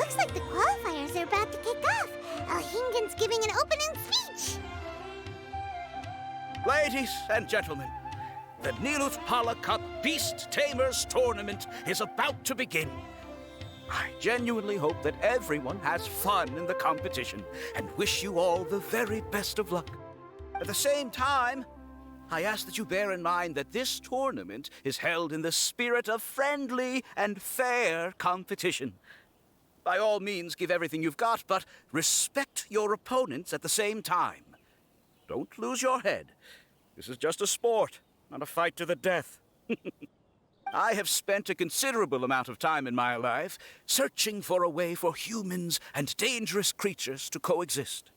Looks like the qualifiers are about to kick off. Alhingen's giving an opening speech. Ladies and gentlemen, the Nilotpala Cup Beast Tamers Tournament is about to begin. I genuinely hope that everyone has fun in the competition and wish you all the very best of luck. At the same time, I ask that you bear in mind that this tournament is held in the spirit of friendly and fair competition. By all means, give everything you've got, but respect your opponents at the same time. Don't lose your head. This is just a sport, not a fight to the death. I have spent a considerable amount of time in my life searching for a way for humans and dangerous creatures to coexist.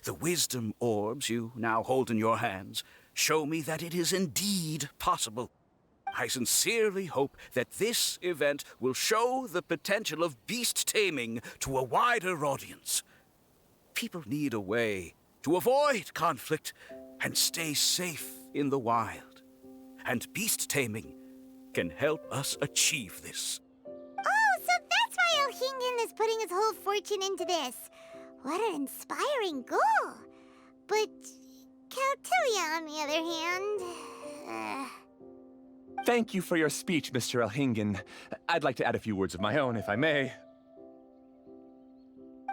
The wisdom orbs you now hold in your hands show me that it is indeed possible. I sincerely hope that this event will show the potential of beast taming to a wider audience. People need a way to avoid conflict and stay safe in the wild. And beast taming can help us achieve this. Oh, so that's why Alhingen is putting his whole fortune into this. What an inspiring goal. But Caltilia, on the other hand... Thank you for your speech, Mr. Alhingen. I'd like to add a few words of my own, if I may.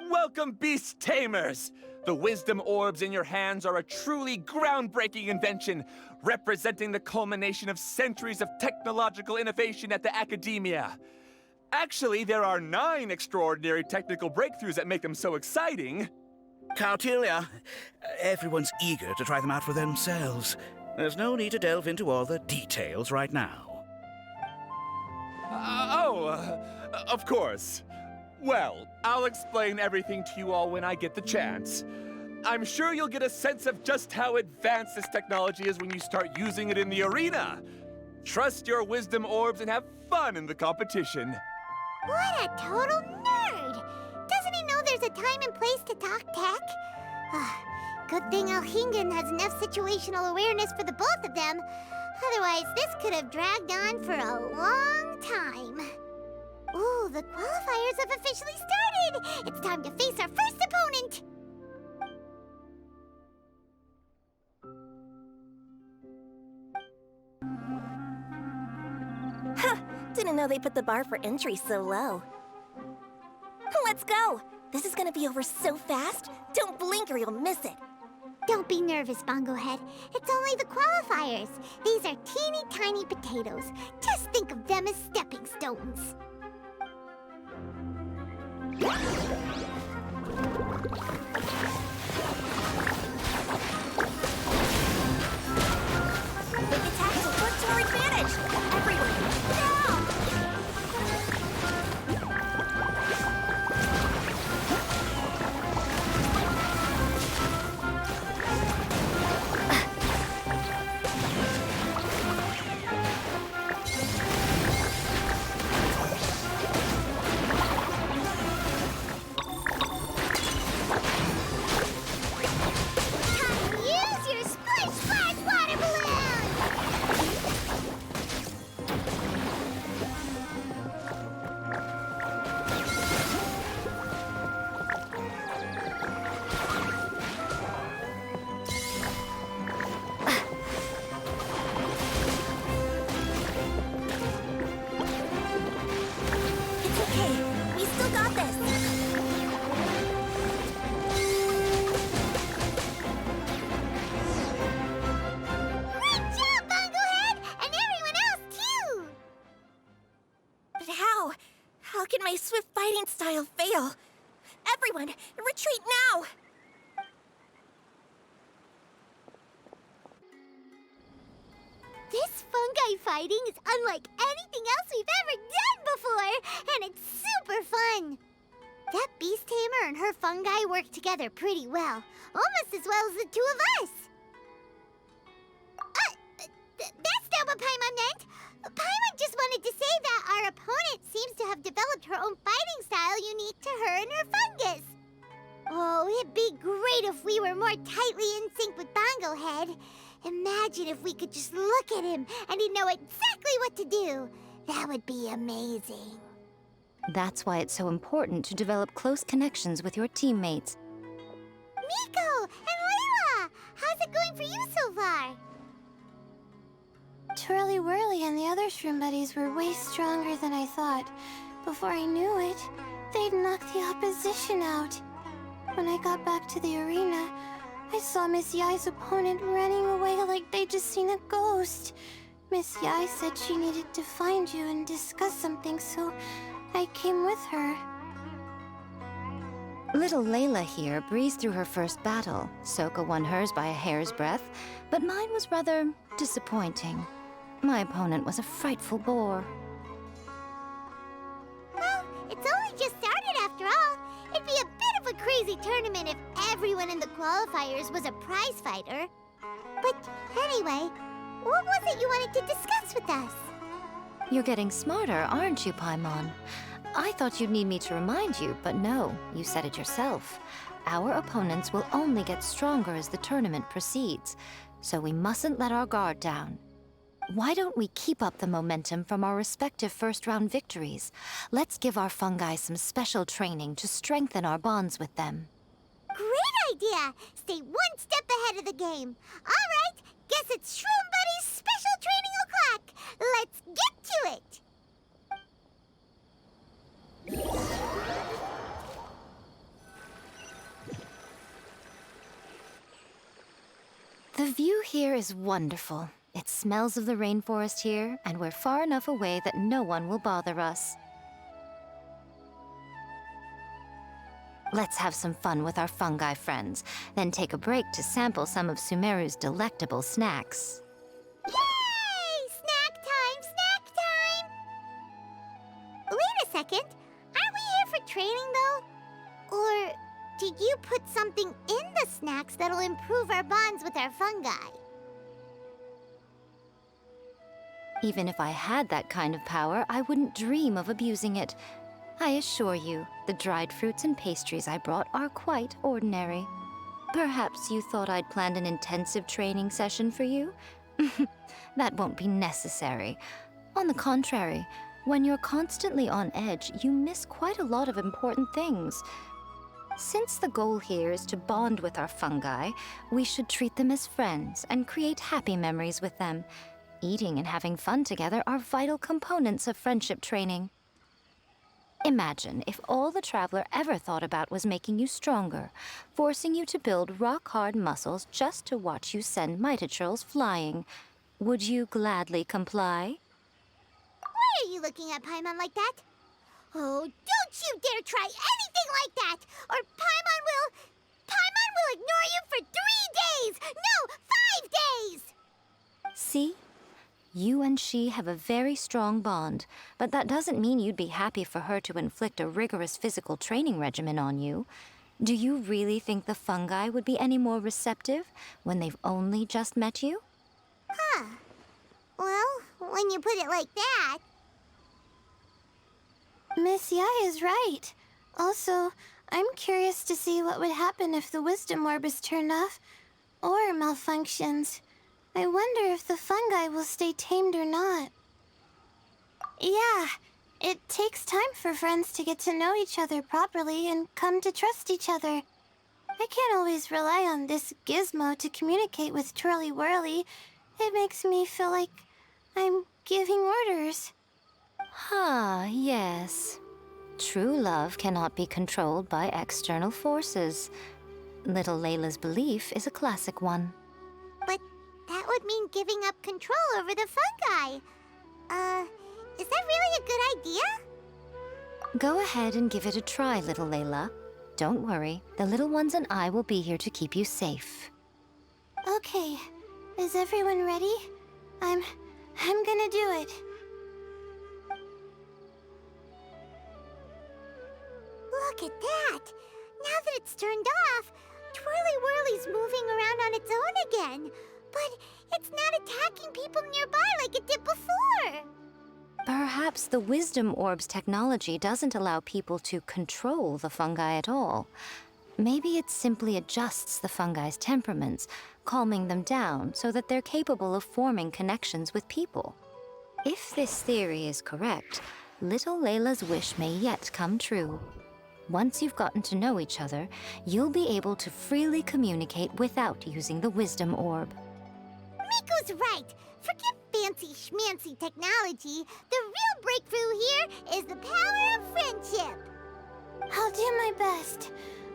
Welcome, Beast Tamers! The wisdom orbs in your hands are a truly groundbreaking invention, representing the culmination of centuries of technological innovation at the academia. Actually, there are 9 extraordinary technical breakthroughs that make them so exciting. Caltilia, everyone's eager to try them out for themselves. There's no need to delve into all the details right now. Of course. Well, I'll explain everything to you all when I get the chance. I'm sure you'll get a sense of just how advanced this technology is when you start using it in the arena. Trust your wisdom orbs and have fun in the competition. What a total nerd! Doesn't he know there's a time and place to talk tech? Good thing Alhingen has enough situational awareness for the both of them. Otherwise, this could have dragged on for a long time. Ooh, the qualifiers have officially started! It's time to face our first opponent! Didn't know they put the bar for entry so low. Let's go! This is gonna be over so fast, don't blink or you'll miss it. Don't be nervous, Bongo Head. It's only the qualifiers. These are teeny tiny potatoes. Just think of them as stepping stones. Big attacks will work to our advantage! Everyone, now! Use your splish splash water balloon! It's okay, we still got this! Great job, Bongo Head! And everyone else, too! But how? How can my swift fighting style fail? Everyone, retreat now! This fungi fighting is unlike anything else we've ever done before, and it's super fun. That beast tamer and her fungi work together pretty well, almost as well as the two of us. That's not what Paimon meant. Paimon just wanted to say that our opponent seems to have developed her own fighting style unique to her and her fungus. Oh, it'd be great if we were more tightly in sync with Bongo Head. Imagine if we could just look at him and he'd know exactly what to do. That would be amazing. That's why it's so important to develop close connections with your teammates. Miko and Layla! How's it going for you so far? Twirly Whirly and the other shroom buddies were way stronger than I thought. Before I knew it, they'd knocked the opposition out. When I got back to the arena, I saw Miss Yai's opponent running away like they'd just seen a ghost. Miss Yai said she needed to find you and discuss something, so I came with her. Little Layla here breezed through her first battle. Soka won hers by a hair's breadth, but mine was rather disappointing. My opponent was a frightful bore. Well, it's only just started after all. It'd be a bit of a crazy tournament if everyone in the qualifiers was a prize fighter. But anyway, what was it you wanted to discuss with us? You're getting smarter, aren't you, Paimon? I thought you'd need me to remind you, but no, you said it yourself. Our opponents will only get stronger as the tournament proceeds, so we mustn't let our guard down. Why don't we keep up the momentum from our respective first-round victories? Let's give our fungi some special training to strengthen our bonds with them. Great idea! Stay one step ahead of the game. All right, guess it's Shroom Buddy's special training o'clock. Let's get to it! The view here is wonderful. It smells of the rainforest here, and we're far enough away that no one will bother us. Let's have some fun with our fungi friends, then take a break to sample some of Sumeru's delectable snacks. Yay! Snack time! Snack time! Wait a second. Aren't we here for training, though? Or did you put something in the snacks that'll improve our bonds with our fungi? Even if I had that kind of power, I wouldn't dream of abusing it. I assure you, the dried fruits and pastries I brought are quite ordinary. Perhaps you thought I'd planned an intensive training session for you? That won't be necessary. On the contrary, when you're constantly on edge, you miss quite a lot of important things. Since the goal here is to bond with our fungi, we should treat them as friends and create happy memories with them. Eating and having fun together are vital components of friendship training. Imagine if all the Traveler ever thought about was making you stronger, forcing you to build rock-hard muscles just to watch you send Mitatrolls flying. Would you gladly comply? Why are you looking at Paimon like that? Oh, don't you dare try anything like that! Or Paimon will ignore you for 3 days! No, 5 days! See? You and she have a very strong bond, but that doesn't mean you'd be happy for her to inflict a rigorous physical training regimen on you. Do you really think the fungi would be any more receptive when they've only just met you? Huh. Well, when you put it like that... Miss Yai is right. Also, I'm curious to see what would happen if the wisdom orb is turned off or malfunctions. I wonder if the fungi will stay tamed or not. Yeah, it takes time for friends to get to know each other properly and come to trust each other. I can't always rely on this gizmo to communicate with Twirly Whirly. It makes me feel like I'm giving orders. Yes. True love cannot be controlled by external forces. Little Layla's belief is a classic one. But that would mean giving up control over the fungi. Is that really a good idea? Go ahead and give it a try, little Layla. Don't worry, the little ones and I will be here to keep you safe. Okay, is everyone ready? I'm gonna do it. Look at that! Now that it's turned off, Twirly Whirly's moving around on its own again. But it's not attacking people nearby like it did before. Perhaps the Wisdom Orb's technology doesn't allow people to control the fungi at all. Maybe it simply adjusts the fungi's temperaments, calming them down so that they're capable of forming connections with people. If this theory is correct, little Layla's wish may yet come true. Once you've gotten to know each other, you'll be able to freely communicate without using the wisdom orb. Miko's right. Forget fancy schmancy technology. The real breakthrough here is the power of friendship. I'll do my best.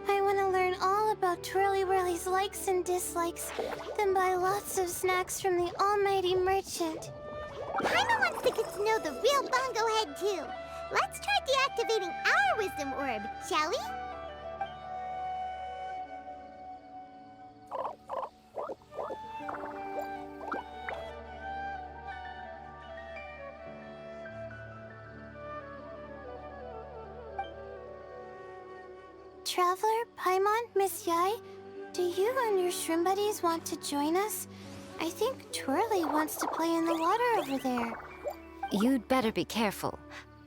I want to learn all about Twirly Whirly's likes and dislikes, then buy lots of snacks from the almighty merchant. Paimon wants to get to know the real Bongo Head, too. Let's try deactivating our wisdom orb, shall we? Traveler, Paimon, Miss Yai, do you and your shrimp buddies want to join us? I think Twirly wants to play in the water over there. You'd better be careful.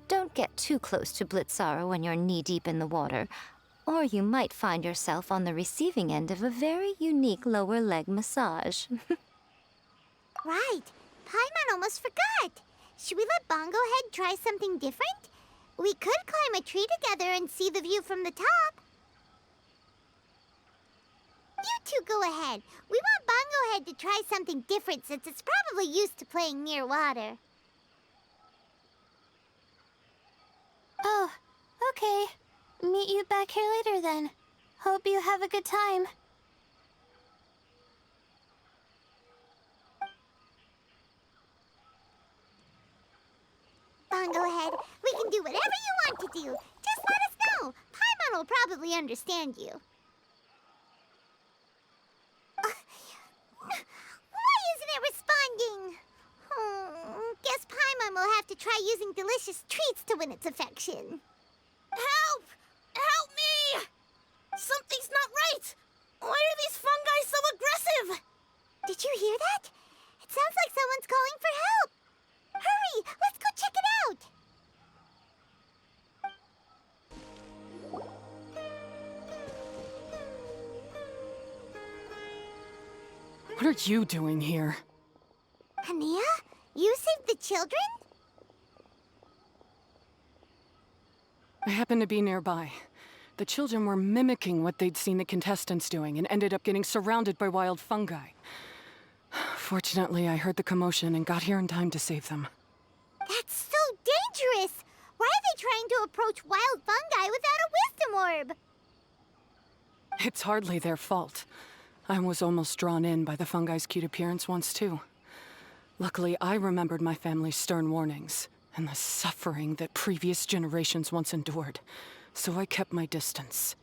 Don't get too close to Blitzara when you're knee-deep in the water, or you might find yourself on the receiving end of a very unique lower leg massage. Right. Paimon almost forgot. Should we let Bongo Head try something different? We could climb a tree together and see the view from the top. You two go ahead. We want Bongo Head to try something different since it's probably used to playing near water. Oh, okay. Meet you back here later then. Hope you have a good time. Bongo Head, we can do whatever you want to do. Just let us know. Paimon will probably understand you. Why isn't it responding? Guess Paimon will have to try using delicious treats to win its affection. Help! Help me! Something's not right! Why are these fungi so aggressive? Did you hear that? It sounds like someone's calling for help. Hurry! Let's go check it out! What are you doing here? Hania? You saved the children? I happened to be nearby. The children were mimicking what they'd seen the contestants doing and ended up getting surrounded by wild fungi. Fortunately, I heard the commotion and got here in time to save them. That's so dangerous! Why are they trying to approach wild fungi without a wisdom orb? It's hardly their fault. I was almost drawn in by the fungi's cute appearance once, too. Luckily, I remembered my family's stern warnings and the suffering that previous generations once endured, so I kept my distance.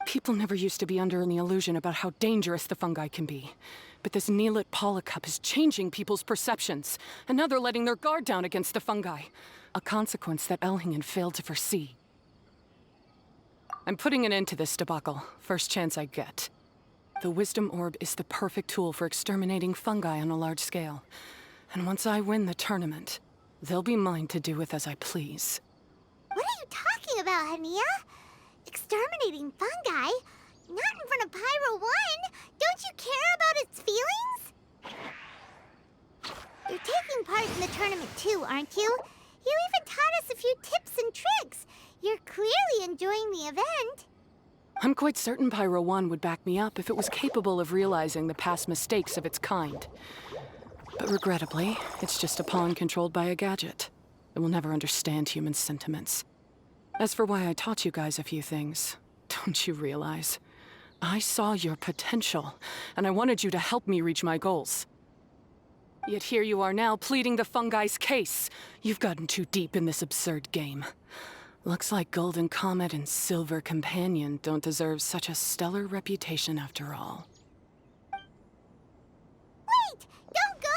People never used to be under any illusion about how dangerous the fungi can be. But this Nilotpala cup is changing people's perceptions, and now they're letting their guard down against the fungi. A consequence that Elhingen failed to foresee. I'm putting an end to this debacle, first chance I get. The Wisdom Orb is the perfect tool for exterminating fungi on a large scale. And once I win the tournament, they'll be mine to do with as I please. What are you talking about, Hania? Exterminating fungi? Not in front of Pyro 1! Don't you care about its feelings? You're taking part in the tournament too, aren't you? You even taught us a few tips and tricks. You're clearly enjoying the event. I'm quite certain Pyro 1 would back me up if it was capable of realizing the past mistakes of its kind. But regrettably, it's just a pawn controlled by a gadget. It will never understand human sentiments. As for why I taught you guys a few things, don't you realize? I saw your potential, and I wanted you to help me reach my goals. Yet here you are now pleading the fungi's case. You've gotten too deep in this absurd game. Looks like Golden Comet and Silver Companion don't deserve such a stellar reputation after all. Wait! Don't go!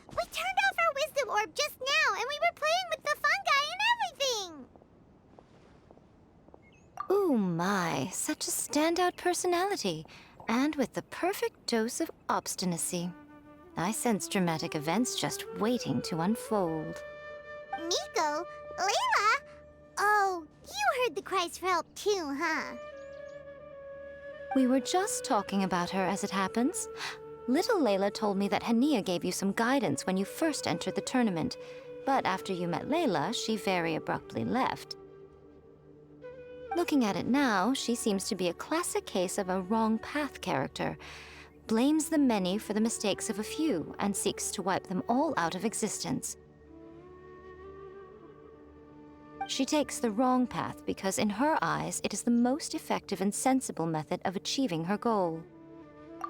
We turned off our wisdom orb just now, and we were playing with the fungi and everything! Ooh my, such a standout personality, and with the perfect dose of obstinacy. I sense dramatic events just waiting to unfold. Miko? Layla? Oh, you heard the cries for help too, huh? We were just talking about her as it happens. Little Layla told me that Hania gave you some guidance when you first entered the tournament, but after you met Layla, she very abruptly left. Looking at it now, she seems to be a classic case of a wrong path character. Blames the many for the mistakes of a few, and seeks to wipe them all out of existence. She takes the wrong path because in her eyes, it is the most effective and sensible method of achieving her goal.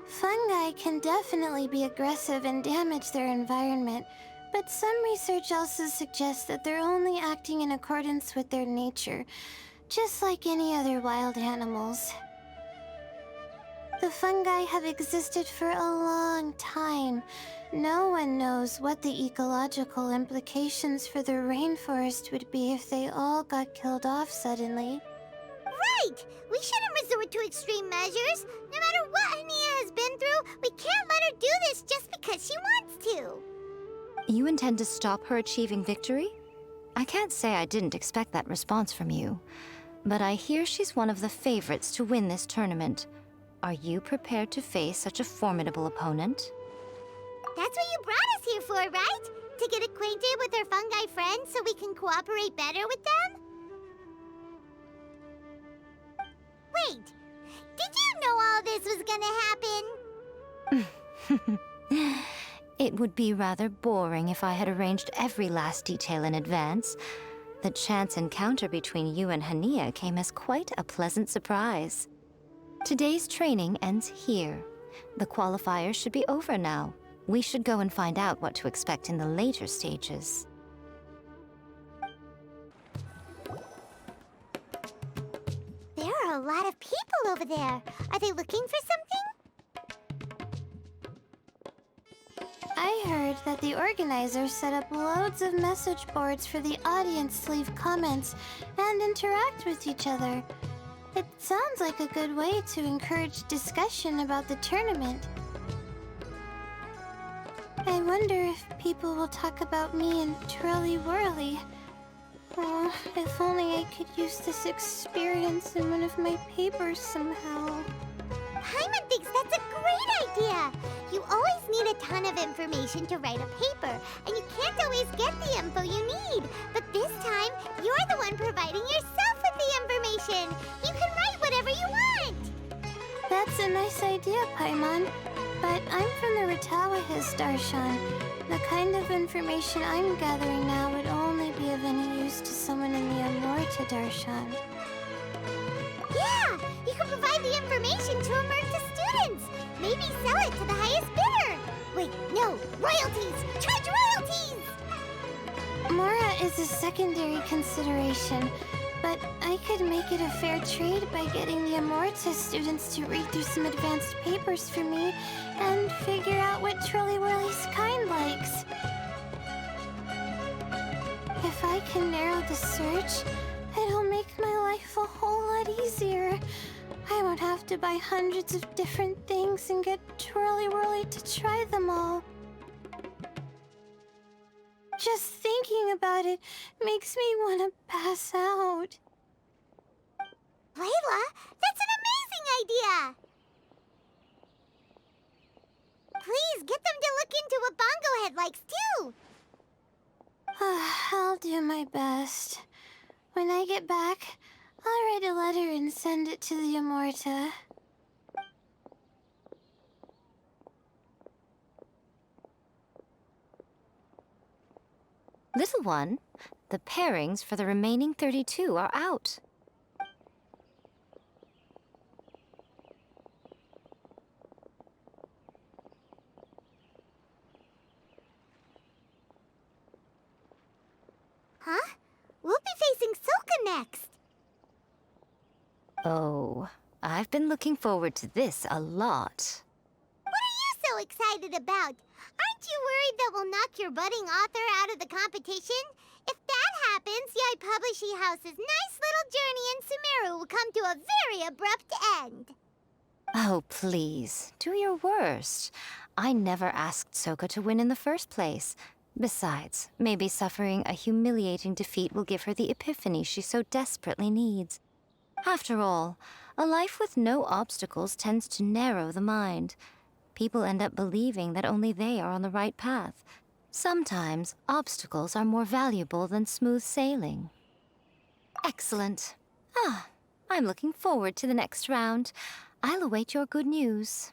Fungi can definitely be aggressive and damage their environment, but some research also suggests that they're only acting in accordance with their nature, just like any other wild animals. The fungi have existed for a long time. No one knows what the ecological implications for the rainforest would be if they all got killed off suddenly. Right! We shouldn't resort to extreme measures. No matter what Hania has been through, we can't let her do this just because she wants to. You intend to stop her achieving victory? I can't say I didn't expect that response from you, but I hear she's one of the favorites to win this tournament. Are you prepared to face such a formidable opponent? That's what you brought us here for, right? To get acquainted with our fungi friends so we can cooperate better with them? Wait, did you know all this was gonna happen? It would be rather boring if I had arranged every last detail in advance. The chance encounter between you and Hania came as quite a pleasant surprise. Today's training ends here. The qualifiers should be over now. We should go and find out what to expect in the later stages. There are a lot of people over there. Are they looking for something? I heard that the organizers set up loads of message boards for the audience to leave comments and interact with each other. It sounds like a good way to encourage discussion about the tournament. I wonder if people will talk about me and Twirly Whirly. Oh, if only I could use this experience in one of my papers somehow. Paimon thinks that's a great idea! You always need a ton of information to write a paper, and you can't always get the info you need. But this time, you're the one providing yourself with the information. You can write whatever you want! That's a nice idea, Paimon. But I'm from the Ratawahiz, Darshan. The kind of information I'm gathering now would only be of any use to someone in the Amorta, Darshan. Yeah! You can provide the information to Amurta students! Maybe sell it to the highest bidder! Wait, no! Royalties! Charge royalties! Mora is a secondary consideration, but I could make it a fair trade by getting the Amorta students to read through some advanced papers for me and figure out what Twirly Whirly's kind likes. If I can narrow the search, it'll make my life a whole lot easier. I won't have to buy hundreds of different things and get Twirly Whirly to try them all. Just thinking about it makes me want to pass out. Layla, that's an amazing idea! Please, get them to look into what Bongo Head likes, too! I'll do my best. When I get back, I'll write a letter and send it to the Amorta. Little one, the pairings for the remaining 32 are out. Huh? We'll be facing Soka next! Oh, I've been looking forward to this a lot. What are you so excited about? Aren't you worried that we'll knock your budding author out of the competition? If that happens, Yai Publishing House's nice little journey in Sumeru will come to a very abrupt end. Oh, please, do your worst. I never asked Soka to win in the first place. Besides, maybe suffering a humiliating defeat will give her the epiphany she so desperately needs. After all, a life with no obstacles tends to narrow the mind. People end up believing that only they are on the right path. Sometimes obstacles are more valuable than smooth sailing. Excellent. Ah, I'm looking forward to the next round. I'll await your good news.